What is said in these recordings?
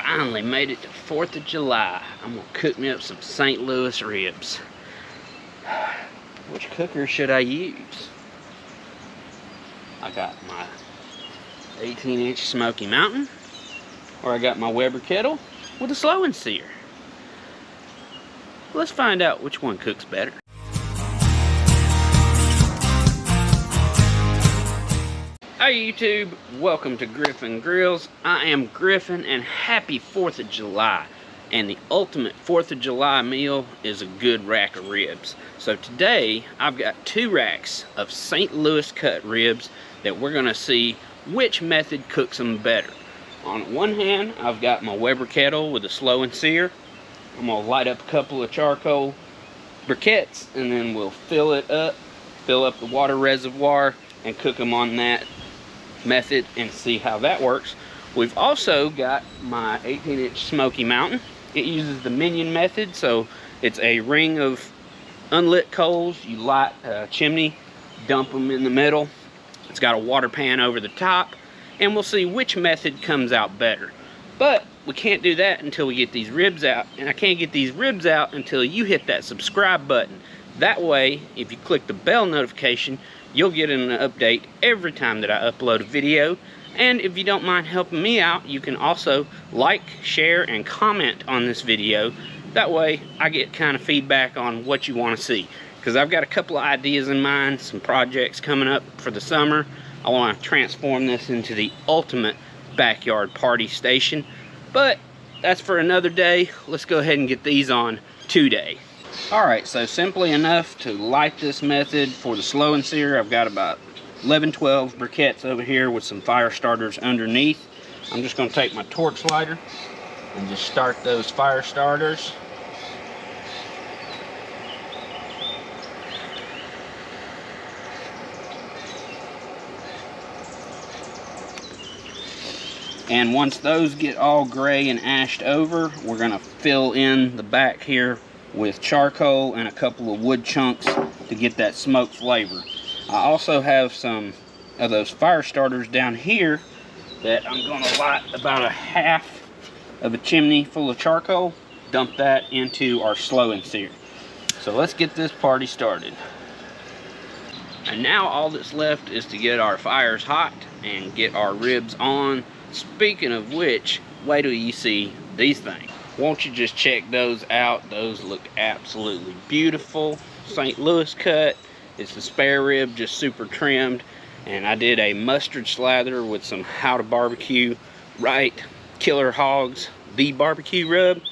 finally made it to 4th of July. I'm gonna cook me up some St. Louis ribs. Which cooker should I use? I got my 18-inch Smoky Mountain, or I got my Weber Kettle with a slow and sear. Let's find out which one cooks better. Hey YouTube, welcome to Griffin Grills. I am Griffin and happy 4th of July. And the ultimate 4th of July meal is a good rack of ribs. So today I've got 2 racks of St. Louis cut ribs that we're gonna see which method cooks them better. On one hand, I've got my Weber Kettle with a slow and sear. I'm gonna light up a couple of charcoal briquettes and then we'll fill up the water reservoir and cook them on that method and see how that works. We've also got my 18-inch Smoky Mountain. It uses the minion method, so it's a ring of unlit coals. You light a chimney, dump them in the middle. It's got a water pan over the top, and we'll see which method comes out better. But we can't do that until we get these ribs out, and I can't get these ribs out until you hit that subscribe button. That way, if you click the bell notification, you'll get an update every time that I upload a video. And if you don't mind helping me out, you can also like, share, and comment on this video. That way, I get kind of feedback on what you want to see. Because I've got a couple of ideas in mind, some projects coming up for the summer. I want to transform this into the ultimate backyard party station. But that's for another day. Let's go ahead and get these on today. Alright, so simply enough to light this method for the slow and sear, I've got about 11-12 briquettes over here with some fire starters underneath. I'm just going to take my torch lighter and just start those fire starters. And once those get all gray and ashed over, we're going to fill in the back here with charcoal and a couple of wood chunks to get that smoke flavor. I also have some of those fire starters down here that I'm going to light about a half of a chimney full of charcoal, dump that into our slow and sear. So let's get this party started. And now all that's left is to get our fires hot and get our ribs on. Speaking of which, wait till you see these things. Won't you just check those out? Those look absolutely beautiful. St. Louis cut. It's the spare rib, just super trimmed. And I did a mustard slather with some How to BBQ Right Killer Hogs The BBQ Rub.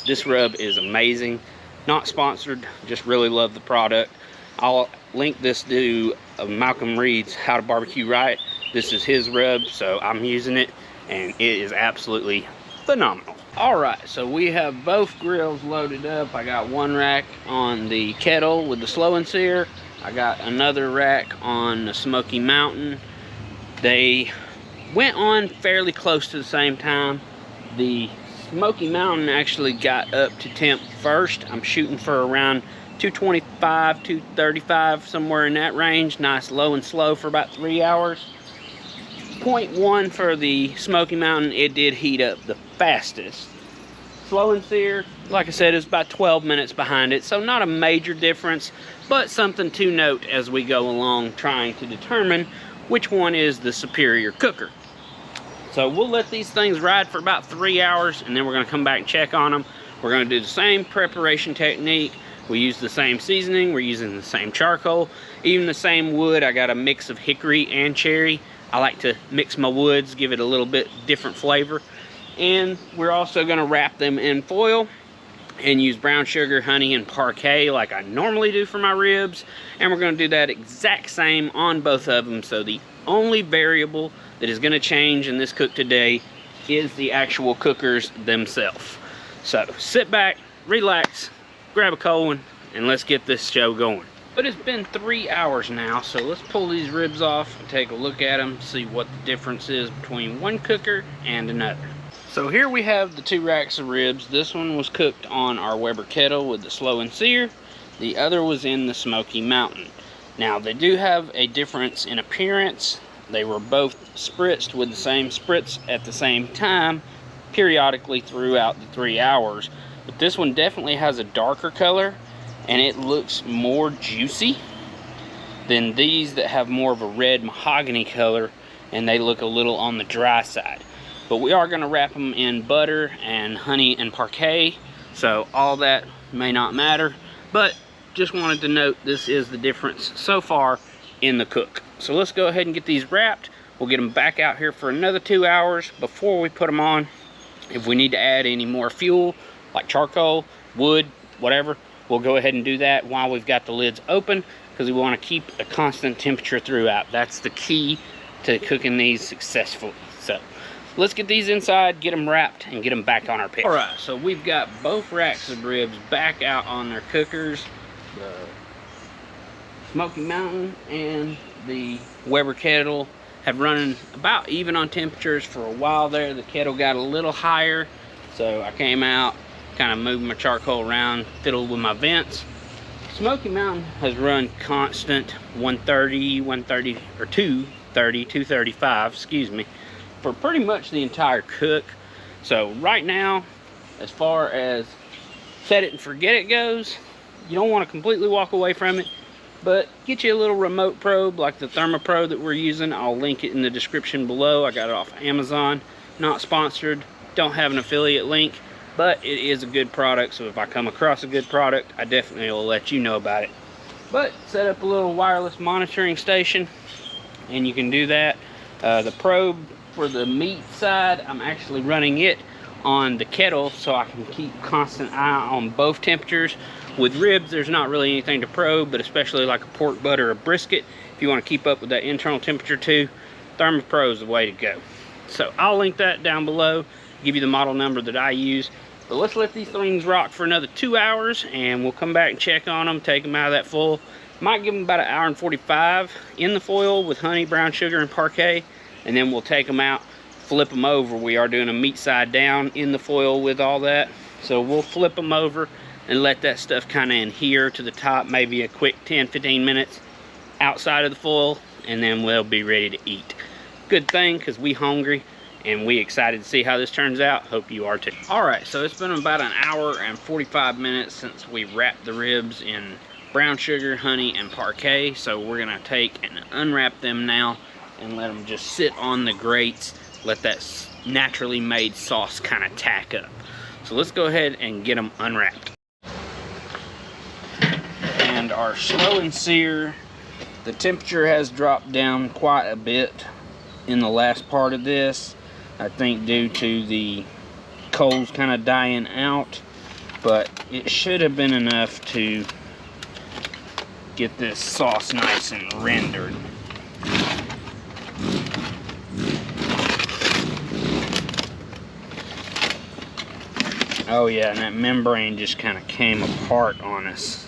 This rub is amazing. Not sponsored, just really love the product. I'll link this to Malcolm Reed's How to BBQ Right. This is his rub, so I'm using it, and it is absolutely phenomenal. Alright, so we have both grills loaded up. I got one rack on the kettle with the slow and sear. I got another rack on the Smoky Mountain. They went on fairly close to the same time. The Smoky Mountain actually got up to temp first. I'm shooting for around 225, 235, somewhere in that range. Nice low and slow for about 3 hours. 0.1 for the Smoky Mountain, it did heat up the fastest. Slow and sear, like I said, is about 12 minutes behind it, so not a major difference, but something to note as we go along trying to determine which one is the superior cooker. So we'll let these things ride for about 3 hours, and then we're going to come back and check on them. We're going to do the same preparation technique. We use the same seasoning, we're using the same charcoal, even the same wood. I got a mix of hickory and cherry. I like to mix my woods, give it a little bit different flavor. And we're also going to wrap them in foil and use brown sugar, honey, and Parkay like I normally do for my ribs. And we're going to do that exact same on both of them. So the only variable that is going to change in this cook today is the actual cookers themselves. So sit back, relax, grab a cold one, and let's get this show going. But it's been 3 hours now, so let's pull these ribs off and take a look at them, see what the difference is between one cooker and another. So here we have the 2 racks of ribs. This one was cooked on our Weber Kettle with the slow and sear. The other was in the Smoky Mountain. Now they do have a difference in appearance. They were both spritzed with the same spritz at the same time, periodically throughout the 3 hours. But this one definitely has a darker color, and it looks more juicy than these that have more of a red mahogany color, and they look a little on the dry side. But we are going to wrap them in butter and honey and Parkay, so all that may not matter, but just wanted to note this is the difference so far in the cook. So let's go ahead and get these wrapped. We'll get them back out here for another 2 hours before we put them on. If we need to add any more fuel, like charcoal, wood, whatever, we'll go ahead and do that while we've got the lids open, because we want to keep a constant temperature throughout. That's the key to cooking these successfully. So let's get these inside, get them wrapped, and get them back on our pit. All right, so we've got both racks of ribs back out on their cookers. The Smoky Mountain and the Weber Kettle have run about even on temperatures for a while there. The kettle got a little higher, so I came out, kind of moved my charcoal around, fiddled with my vents. Smoky Mountain has run constant 130, or 230, 235, excuse me, for pretty much the entire cook. So right now, as far as set it and forget it goes, you don't want to completely walk away from it, but get you a little remote probe like the ThermPro that we're using. I'll link it in the description below. I got it off Amazon, not sponsored, don't have an affiliate link, but it is a good product, so if I come across a good product, I definitely will let you know about it. But set up a little wireless monitoring station, and you can do that. The probe for the meat side, I'm actually running it on the kettle so I can keep constant eye on both temperatures. With ribs, there's not really anything to probe, but especially like a pork butt or a brisket, if you want to keep up with that internal temperature too, ThermPro is the way to go. So I'll link that down below, give you the model number that I use. But let's let these things rock for another 2 hours, and we'll come back and check on them, take them out of that foil. Might give them about 1 hour and 45 in the foil with honey, brown sugar, and Parkay, and then we'll take them out, flip them over. We are doing a meat side down in the foil with all that, so we'll flip them over and let that stuff kind of adhere to the top, maybe a quick 10-15 minutes outside of the foil, and then we'll be ready to eat. Good thing, because we hungry and we excited to see how this turns out. Hope you are too. All right, so it's been about 1 hour and 45 minutes since we wrapped the ribs in brown sugar, honey, and Parkay. So we're gonna take and unwrap them now and let them just sit on the grates, let that naturally made sauce kind of tack up. So let's go ahead and get them unwrapped. And our slow and sear, the temperature has dropped down quite a bit in the last part of this, I think due to the coals kind of dying out, but it should have been enough to get this sauce nice and rendered. Oh yeah, and that membrane just kind of came apart on us.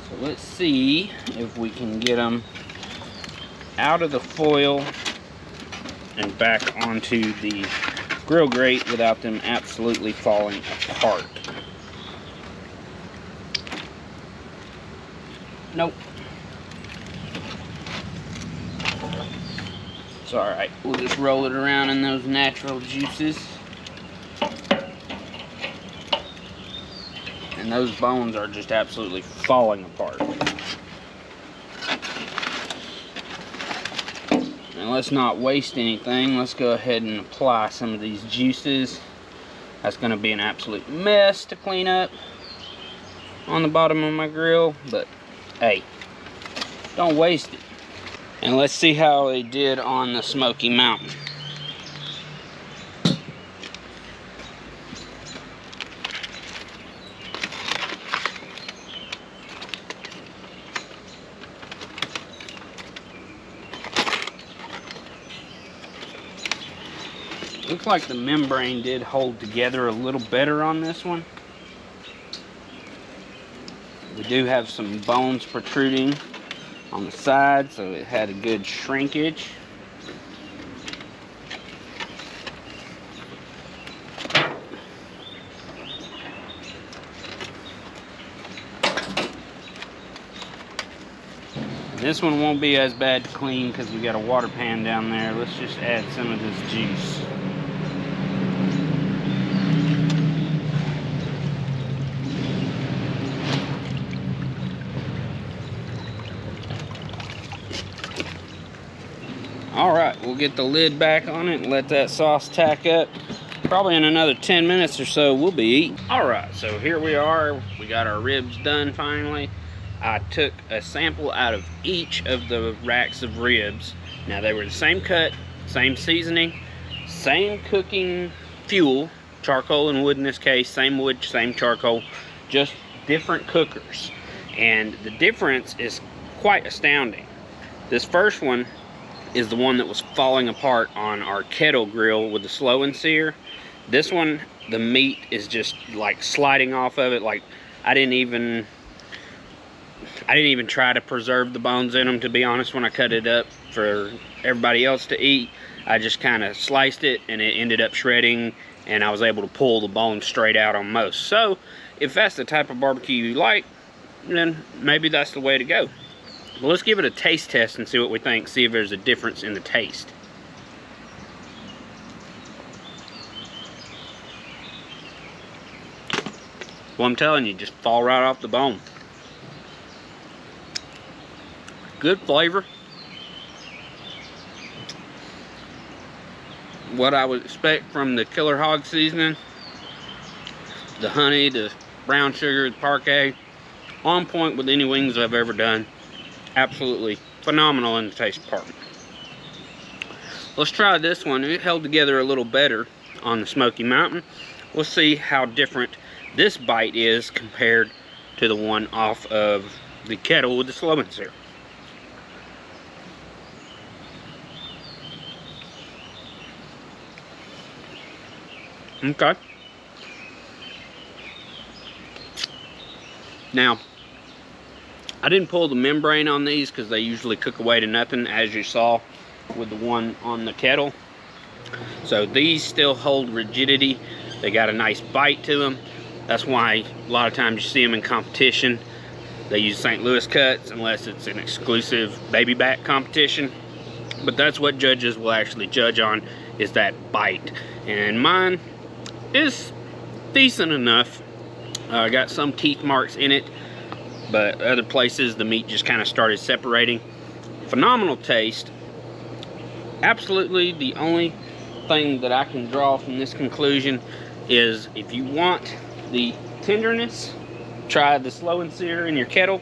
So let's see if we can get them out of the foil and back onto the grill grate without them absolutely falling apart. Nope. It's alright. We'll just roll it around in those natural juices. And those bones are just absolutely falling apart. And let's not waste anything. Let's go ahead and apply some of these juices. That's going to be an absolute mess to clean up on the bottom of my grill, but hey, don't waste it. And let's see how they did on the Smoky Mountain. Looks like the membrane did hold together a little better on this one. We do have some bones protruding on the side, so it had a good shrinkage. This one won't be as bad to clean because we got a water pan down there. Let's just add some of this juice. Alright, we'll get the lid back on it and let that sauce tack up. Probably in another 10 minutes or so, we'll be eating. Alright, so here we are. We got our ribs done finally. I took a sample out of each of the racks of ribs. Now, they were the same cut, same seasoning, same cooking fuel, charcoal and wood in this case, same wood, same charcoal, just different cookers. And the difference is quite astounding. This first one is the one that was falling apart on our kettle grill with the slow and sear. This one, the meat is just like sliding off of it. Like I didn't even try to preserve the bones in them, to be honest. When I cut it up for everybody else to eat, I just kind of sliced it and it ended up shredding, and I was able to pull the bone straight out on most. So if that's the type of barbecue you like, then maybe that's the way to go. Well, let's give it a taste test and see what we think, see if there's a difference in the taste. Well, I'm telling you, just fall right off the bone. Good flavor. What I would expect from the Killer hog seasoning. The honey, the brown sugar, the Parkay. On point with any wings I've ever done. Absolutely phenomenal in the taste department. Let's try this one. It held together a little better on the Smoky Mountain. We'll see how different this bite is compared to the one off of the kettle with the slow and sear. Okay. Now, I didn't pull the membrane on these because they usually cook away to nothing, as you saw with the one on the kettle. So these still hold rigidity. They got a nice bite to them. That's why a lot of times you see them in competition. They use St. Louis cuts unless it's an exclusive baby back competition. But that's what judges will actually judge on, is that bite. And mine is decent enough. Got some teeth marks in it, but other places the meat just kind of started separating. Phenomenal taste. Absolutely the only thing that I can draw from this conclusion is if you want the tenderness, try the slow and sear in your kettle.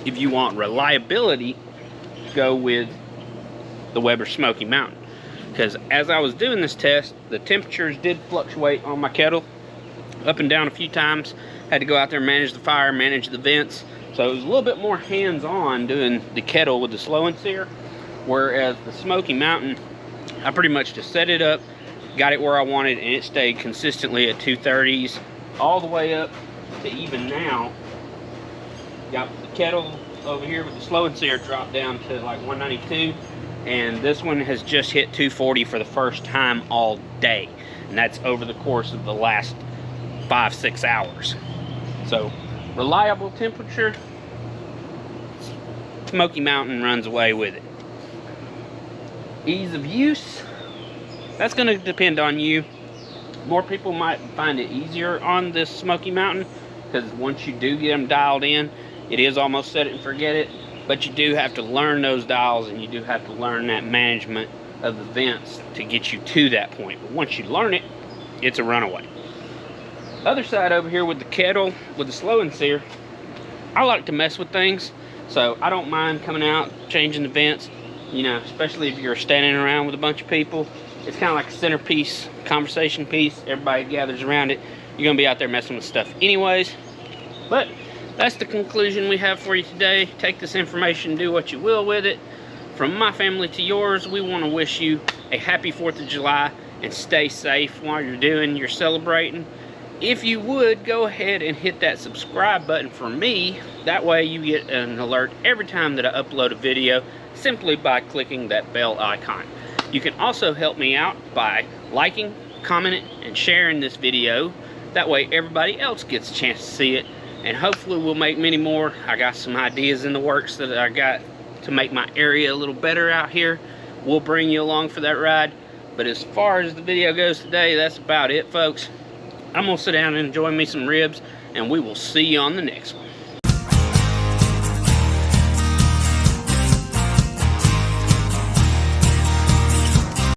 If you want reliability, go with the Weber Smokey Mountain. Because as I was doing this test, the temperatures did fluctuate on my kettle up and down a few times. Had to go out there and manage the fire, manage the vents. So it was a little bit more hands-on doing the kettle with the slow and sear. Whereas the Smoky Mountain, I pretty much just set it up, got it where I wanted, and it stayed consistently at 230s all the way up to even now. Got the kettle over here with the slow and sear dropped down to like 192, and this one has just hit 240 for the first time all day, and that's over the course of the last 5-6 hours. So reliable temperature, Smoky Mountain runs away with it. Ease of use, that's going to depend on you. More people might find it easier on this Smoky Mountain, because once you do get them dialed in, it is almost set it and forget it. But you do have to learn those dials, and you do have to learn that management of the vents to get you to that point. But once you learn it, it's a runaway. Other side over here with the kettle, with the slow and sear, I like to mess with things, so I don't mind coming out, changing the vents, you know, especially if you're standing around with a bunch of people. It's kind of like a centerpiece, conversation piece. Everybody gathers around it. You're going to be out there messing with stuff anyways. But that's the conclusion we have for you today. Take this information, do what you will with it. From my family to yours, we want to wish you a happy 4th of July and stay safe while you're doing your celebrating. If you would, go ahead and hit that subscribe button for me. That way you get an alert every time that I upload a video, simply by clicking that bell icon. You can also help me out by liking, commenting, and sharing this video. That way everybody else gets a chance to see it, and hopefully we'll make many more. I got some ideas in the works that I got to make my area a little better out here. We'll bring you along for that ride. But as far as the video goes today, that's about it, folks. I'm gonna sit down and enjoy me some ribs, and we will see you on the next one.